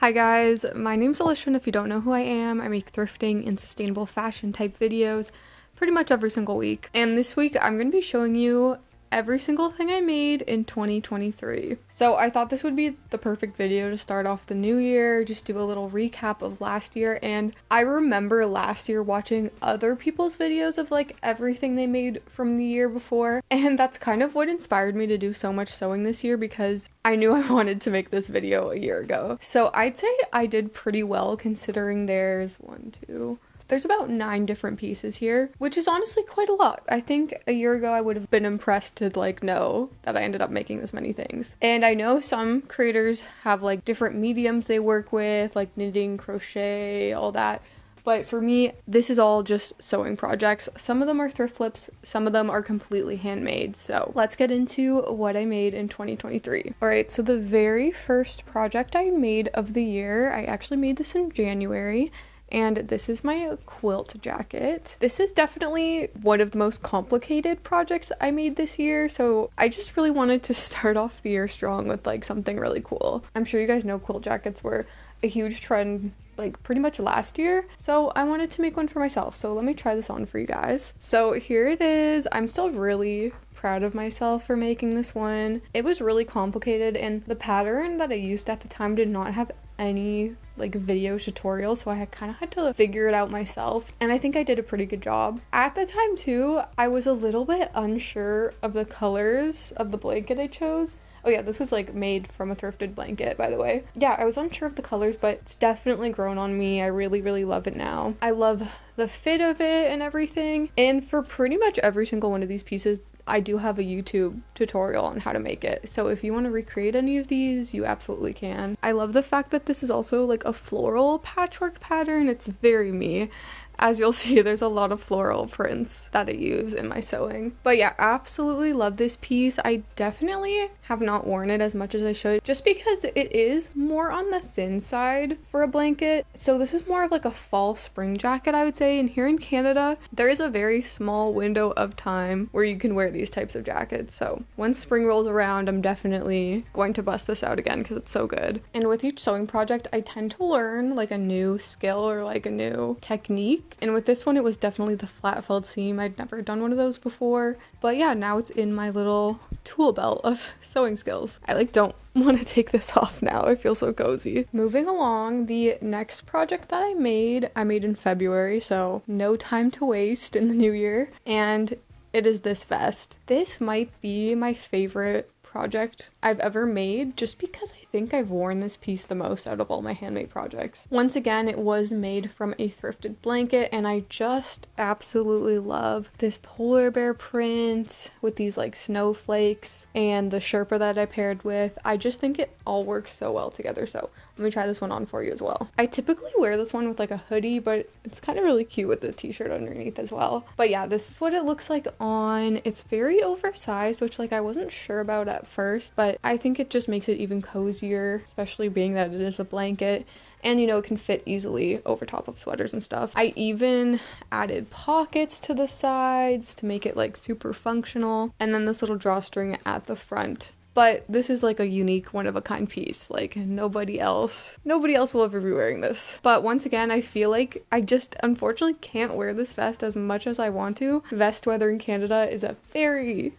Hi guys, my name's Alicia, and if you don't know who I am, I make thrifting and sustainable fashion type videos pretty much every single week. And this week I'm going to be showing you every single thing I made in 2023. So I thought this would be the perfect video to start off the new year, just do a little recap of last year. And I remember last year watching other people's videos of like everything they made from the year before, and that's kind of what inspired me to do so much sewing this year, because I knew I wanted to make this video a year ago. So I'd say I did pretty well considering there's there's about 9 different pieces here, which is honestly quite a lot. I think a year ago I would have been impressed to like know that I ended up making this many things. And I know some creators have like different mediums they work with, like knitting, crochet, all that. But for me, this is all just sewing projects. Some of them are thrift flips, some of them are completely handmade. So let's get into what I made in 2023. Alright, so the very first project I made of the year, I actually made this in January. And this is my quilt jacket. This is definitely one of the most complicated projects I made this year, so I just really wanted to start off the year strong with like something really cool. I'm sure you guys know quilt jackets were a huge trend like pretty much last year, so I wanted to make one for myself. So let me try this on for you guys. So here it is. I'm still really proud of myself for making this one. It was really complicated, and the pattern that I used at the time did not have any like video tutorial, so I kind of had to figure it out myself, and I think I did a pretty good job. At the time too, I was a little bit unsure of the colors of the blanket I chose. Oh yeah, this was like made from a thrifted blanket, by the way. Yeah, I was unsure of the colors, but it's definitely grown on me. I really love it now. I love the fit of it and everything, and for pretty much every single one of these pieces I do have a YouTube tutorial on how to make it, so if you want to recreate any of these, you absolutely can. I love the fact that this is also like a floral patchwork pattern. It's very me. As you'll see, there's a lot of floral prints that I use in my sewing. But yeah, absolutely love this piece. I definitely have not worn it as much as I should, just because it is more on the thin side for a blanket. So this is more of like a fall spring jacket, I would say. And here in Canada, there is a very small window of time where you can wear these types of jackets. So once spring rolls around, I'm definitely going to bust this out again because it's so good. And with each sewing project, I tend to learn like a new skill or like a new technique. And with this one, it was definitely the flat felled seam. I'd never done one of those before. But yeah, now it's in my little tool belt of sewing skills. I like don't want to take this off now. I feel so cozy. Moving along, the next project that I made in February, so no time to waste in the new year. And it is this vest. This might be my favorite project I've ever made, just because I think I've worn this piece the most out of all my handmade projects. Once again, it was made from a thrifted blanket, and I just absolutely love this polar bear print with these like snowflakes and the Sherpa that I paired with. I just think it all works so well together, so let me try this one on for you as well. I typically wear this one with like a hoodie, but it's kind of really cute with the t-shirt underneath as well. But yeah, this is what it looks like on. It's very oversized, which like I wasn't sure about at first, but I think it just makes it even cozier, especially being that it is a blanket. And you know, it can fit easily over top of sweaters and stuff. I even added pockets to the sides to make it like super functional, and then this little drawstring at the front. But this is like a unique, one-of-a-kind piece. Like nobody else will ever be wearing this. But once again, I feel like I just unfortunately can't wear this vest as much as I want to. Vest weather in Canada is a very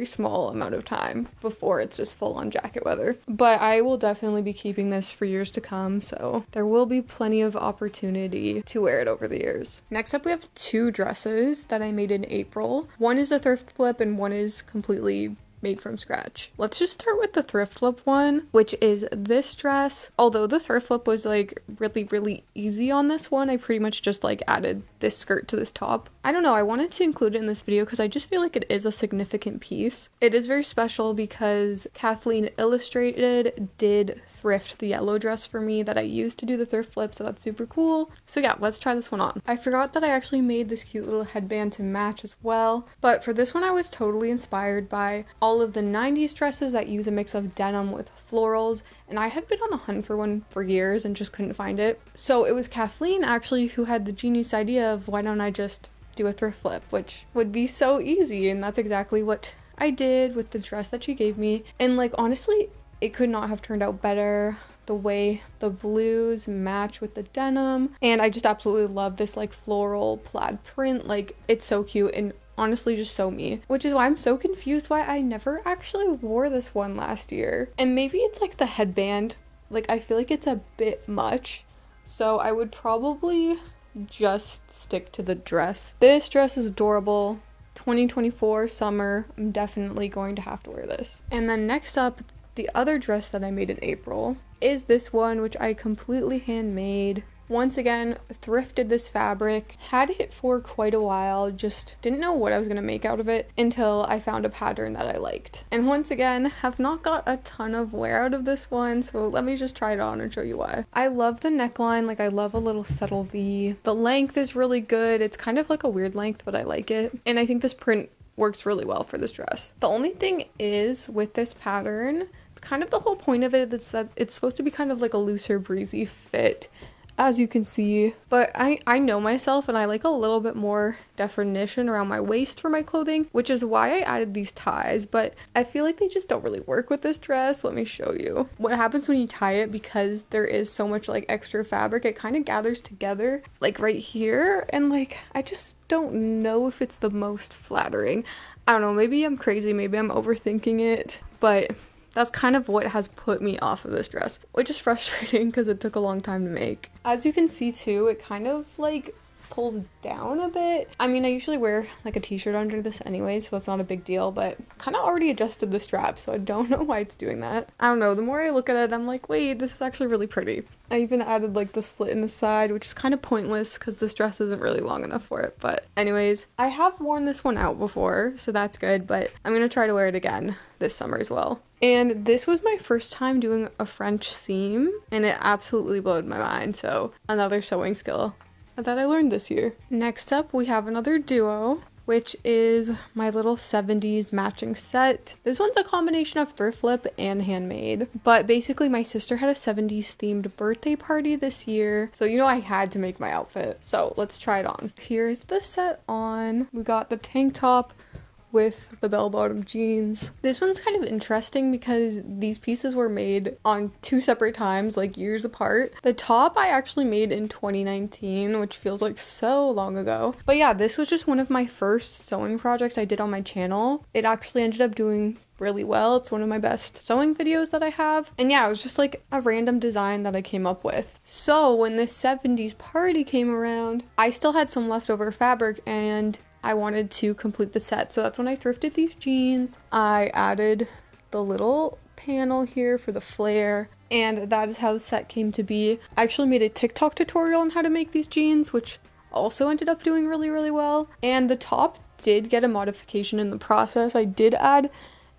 small amount of time before it's just full-on jacket weather. But I will definitely be keeping this for years to come, so there will be plenty of opportunity to wear it over the years. Next up, we have 2 dresses that I made in April. One is a thrift flip and one is completely made from scratch. Let's just start with the thrift flip one, which is this dress. Although the thrift flip was like really easy on this one, I pretty much just like added this skirt to this top. I don't know, I wanted to include it in this video because I just feel like it is a significant piece. It is very special because Kathleen Illustrated did thrift the yellow dress for me that I used to do the thrift flip, so that's super cool. So yeah, let's try this one on. I forgot that I actually made this cute little headband to match as well, but for this one I was totally inspired by all of the 90s dresses that use a mix of denim with florals, and I had been on the hunt for one for years and just couldn't find it. So it was Kathleen actually who had the genius idea of why don't I just do a thrift flip, which would be so easy, and that's exactly what I did with the dress that she gave me. And like honestly, it could not have turned out better. the way the blues match with the denim. And I just absolutely love this like floral plaid print. Like, it's so cute and honestly just so me, which is why I'm so confused why I never actually wore this one last year. And maybe it's like the headband, like I feel like it's a bit much, so I would probably just stick to the dress. This dress is adorable. 2024 summer, I'm definitely going to have to wear this. And then next up, the other dress that I made in April is this one, which I completely handmade. Once again, thrifted this fabric, had it for quite a while, just didn't know what I was going to make out of it until I found a pattern that I liked. And once again, have not got a ton of wear out of this one, so let me just try it on and show you why. I love the neckline, like I love a little subtle V. The length is really good. It's kind of like a weird length, but I like it. And I think this print works really well for this dress. The only thing is with this pattern, kind of the whole point of it is that it's supposed to be kind of like a looser, breezy fit, as you can see, but I know myself and I like a little bit more definition around my waist for my clothing, which is why I added these ties, but I feel like they just don't really work with this dress. Let me show you. What happens when you tie it, because there is so much like extra fabric, it kind of gathers together like right here, and like I just don't know if it's the most flattering. I don't know, maybe I'm crazy, maybe I'm overthinking it, but that's kind of what has put me off of this dress, which is frustrating because it took a long time to make. As you can see too, it kind of like pulls down a bit. I mean, I usually wear like a t-shirt under this anyway, so that's not a big deal, but kind of already adjusted the strap, so I don't know why it's doing that. I don't know, the more I look at it, I'm like, wait, this is actually really pretty. I even added like the slit in the side, which is kind of pointless because this dress isn't really long enough for it. But anyways, I have worn this one out before, so that's good, but I'm gonna try to wear it again this summer as well. And this was my first time doing a French seam, and it absolutely blew my mind, so another sewing skill that I learned this year. Next up, we have another duo, which is my little 70s matching set. This one's a combination of thrift flip and handmade, but basically my sister had a 70s themed birthday party this year, so you know I had to make my outfit. So let's try it on. Here's the set on. We got the tank top with the bell-bottom jeans. This one's kind of interesting because these pieces were made on 2 separate times, like years apart. The top I actually made in 2019, which feels like so long ago. But yeah, this was just one of my first sewing projects I did on my channel. It actually ended up doing really well. It's one of my best sewing videos that I have. And yeah, it was just like a random design that I came up with. So when this 70s party came around, I still had some leftover fabric and I wanted to complete the set, so that's when I thrifted these jeans. I added the little panel here for the flare, and that is how the set came to be. I actually made a TikTok tutorial on how to make these jeans, which also ended up doing really, really well. And the top did get a modification in the process. I did add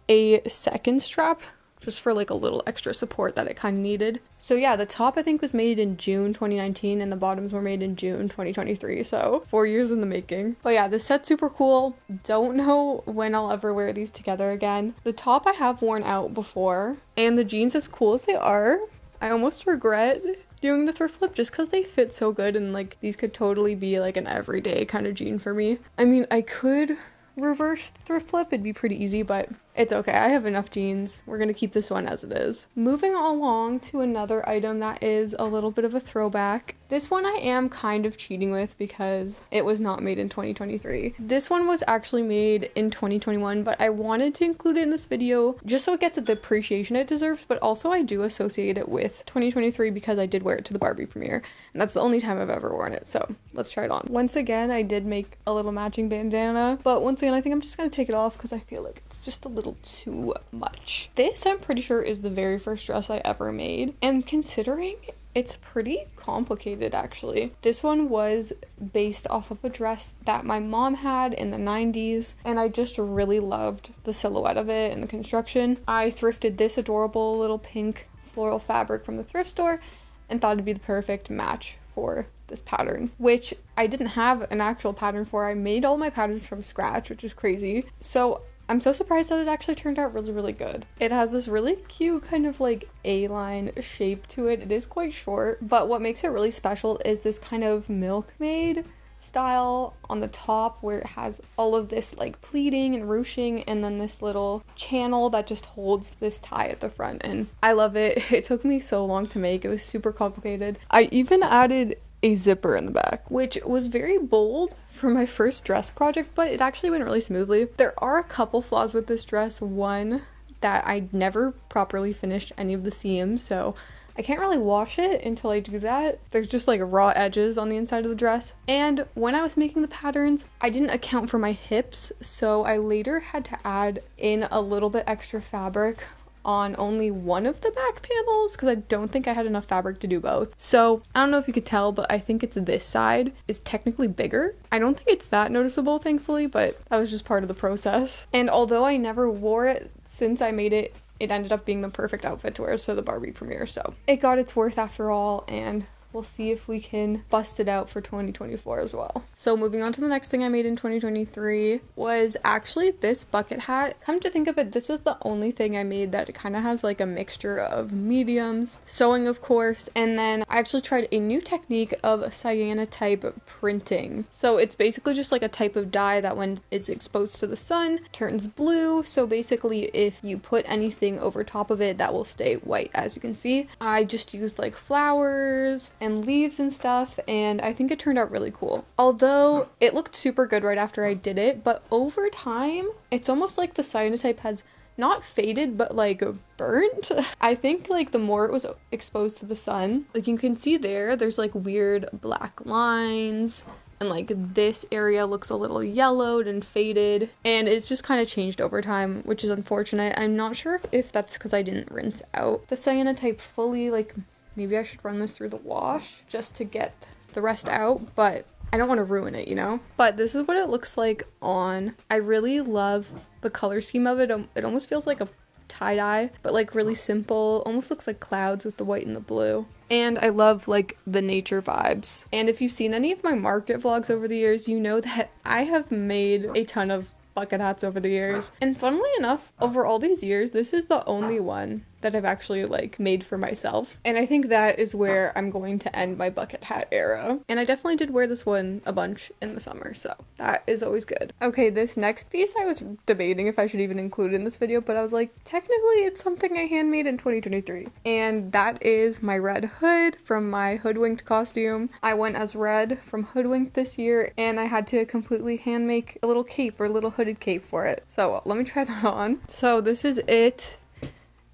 a second strap just for like a little extra support that it kind of needed. So yeah, the top I think was made in June 2019 and the bottoms were made in June 2023, so 4 years in the making. But yeah, this set's super cool. Don't know when I'll ever wear these together again. The top I have worn out before, and the jeans, as cool as they are, I almost regret doing the thrift flip just because they fit so good, and like these could totally be like an everyday kind of jean for me. I mean, I could reverse thrift flip, it'd be pretty easy, but it's okay. I have enough jeans. We're gonna keep this one as it is. Moving along to another item that is a little bit of a throwback. This one I am kind of cheating with because it was not made in 2023. This one was actually made in 2021, but I wanted to include it in this video just so it gets the appreciation it deserves, but also I do associate it with 2023 because I did wear it to the Barbie premiere, and that's the only time I've ever worn it, so let's try it on. Once again, I did make a little matching bandana, but once again, I think I'm just gonna take it off because I feel like it's just a little too much. This, I'm pretty sure, is the very first dress I ever made, and considering it's pretty complicated actually. This one was based off of a dress that my mom had in the 90s, and I just really loved the silhouette of it and the construction. I thrifted this adorable little pink floral fabric from the thrift store and thought it'd be the perfect match for this pattern, which I didn't have an actual pattern for. I made all my patterns from scratch, which is crazy. So I'm so surprised that it actually turned out really, really good. It has this really cute kind of like A-line shape to it. It is quite short, but what makes it really special is this kind of Milkmaid style on the top where it has all of this like pleating and ruching and then this little channel that just holds this tie at the front, and I love it. It took me so long to make. It was super complicated. I even added a zipper in the back, which was very bold for my first dress project, but it actually went really smoothly. There are a couple flaws with this dress. One, that I never properly finished any of the seams, so I can't really wash it until I do that. There's just like raw edges on the inside of the dress. And when I was making the patterns, I didn't account for my hips, so I later had to add in a little bit extra fabric on only one of the back panels because I don't think I had enough fabric to do both. So I don't know if you could tell, but I think it's this side is technically bigger. I don't think it's that noticeable, thankfully, but that was just part of the process. And although I never wore it since I made it, it ended up being the perfect outfit to wear for the Barbie premiere. So it got its worth after all, and we'll see if we can bust it out for 2024 as well. So moving on to the next thing I made in 2023 was actually this bucket hat. Come to think of it, this is the only thing I made that kind of has like a mixture of mediums, sewing of course, and then I actually tried a new technique of cyanotype printing. So it's basically just like a type of dye that when it's exposed to the sun turns blue. So basically if you put anything over top of it, that will stay white. As you can see, I just used like flowers and leaves and stuff, and I think it turned out really cool. Although it looked super good right after I did it, but over time it's almost like the cyanotype has not faded but like burnt. I think like the more it was exposed to the sun, like you can see there's like weird black lines, and like this area looks a little yellowed and faded, and it's just kind of changed over time, which is unfortunate. I'm not sure if that's because I didn't rinse out the cyanotype fully. Like maybe I should run this through the wash just to get the rest out, but I don't want to ruin it, you know? But this is what it looks like on. I really love the color scheme of it. It almost feels like a tie-dye, but like really simple. Almost looks like clouds with the white and the blue. And I love like the nature vibes. And if you've seen any of my market vlogs over the years, you know that I have made a ton of bucket hats over the years. And funnily enough, over all these years, this is the only one that I've actually like made for myself. And I think that is where I'm going to end my bucket hat era. And I definitely did wear this one a bunch in the summer, so that is always good. Okay, this next piece I was debating if I should even include in this video, but I was like, technically it's something I handmade in 2023. And that is my red hood from my Hoodwinked costume. I went as red from Hoodwinked this year, and I had to completely hand make a little cape or a little hooded cape for it. So let me try that on. So this is it.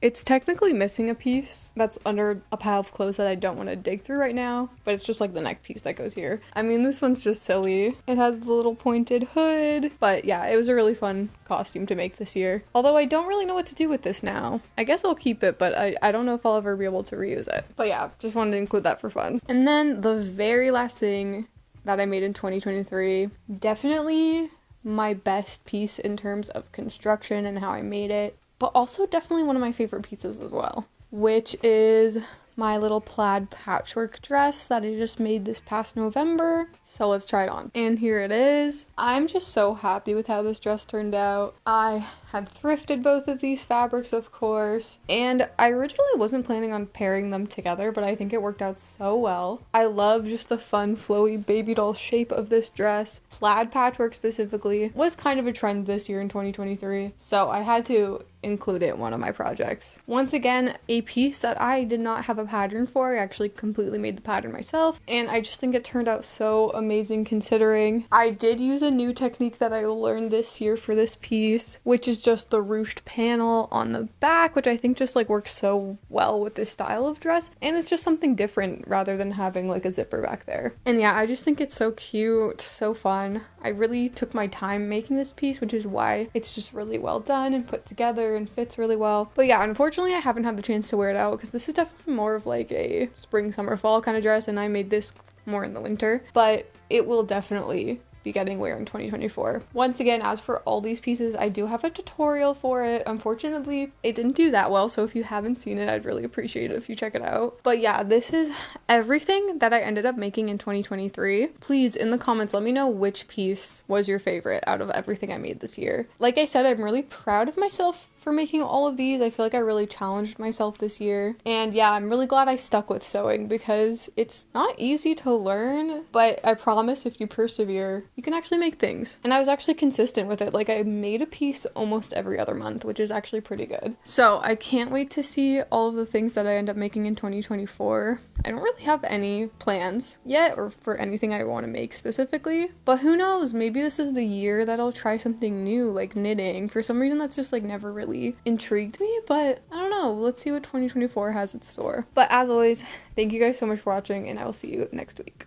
It's technically missing a piece that's under a pile of clothes that I don't want to dig through right now, but it's just like the neck piece that goes here. I mean, this one's just silly. It has the little pointed hood, but yeah, it was a really fun costume to make this year. Although I don't really know what to do with this now. I guess I'll keep it, but I don't know if I'll ever be able to reuse it. But yeah, just wanted to include that for fun. And then the very last thing that I made in 2023, definitely my best piece in terms of construction and how I made it, but also definitely one of my favorite pieces as well, which is my little plaid patchwork dress that I just made this past November. So let's try it on. And here it is. I'm just so happy with how this dress turned out. I had thrifted both of these fabrics, of course, and I originally wasn't planning on pairing them together, but I think it worked out so well. I love just the fun, flowy baby doll shape of this dress. Plaid patchwork specifically was kind of a trend this year in 2023, so I had to include it in one of my projects. Once again, a piece that I did not have a pattern for. I actually completely made the pattern myself, and I just think it turned out so amazing considering. I did use a new technique that I learned this year for this piece, which is just the ruched panel on the back, which I think just like works so well with this style of dress, and it's just something different rather than having like a zipper back there. And yeah, I just think it's so cute, so fun. I really took my time making this piece, which is why it's just really well done and put together and fits really well. But yeah, unfortunately I haven't had the chance to wear it out because this is definitely more of like a spring, summer, fall kind of dress, and I made this more in the winter, but it will definitely be getting wear in 2024. Once again, as for all these pieces, I do have a tutorial for it. Unfortunately, it didn't do that well, so if you haven't seen it, I'd really appreciate it if you check it out. But yeah, this is everything that I ended up making in 2023. Please, in the comments, let me know which piece was your favorite out of everything I made this year. Like I said, I'm really proud of myself for making all of these. I feel like I really challenged myself this year. And yeah, I'm really glad I stuck with sewing because it's not easy to learn, but I promise if you persevere, you can actually make things. And I was actually consistent with it. Like, I made a piece almost every other month, which is actually pretty good. So I can't wait to see all of the things that I end up making in 2024. I don't really have any plans yet or for anything I want to make specifically, but who knows, maybe this is the year that I'll try something new, like knitting. For some reason that's just like never really intrigued me, but I don't know, let's see what 2024 has in store. But as always, thank you guys so much for watching, and I will see you next week.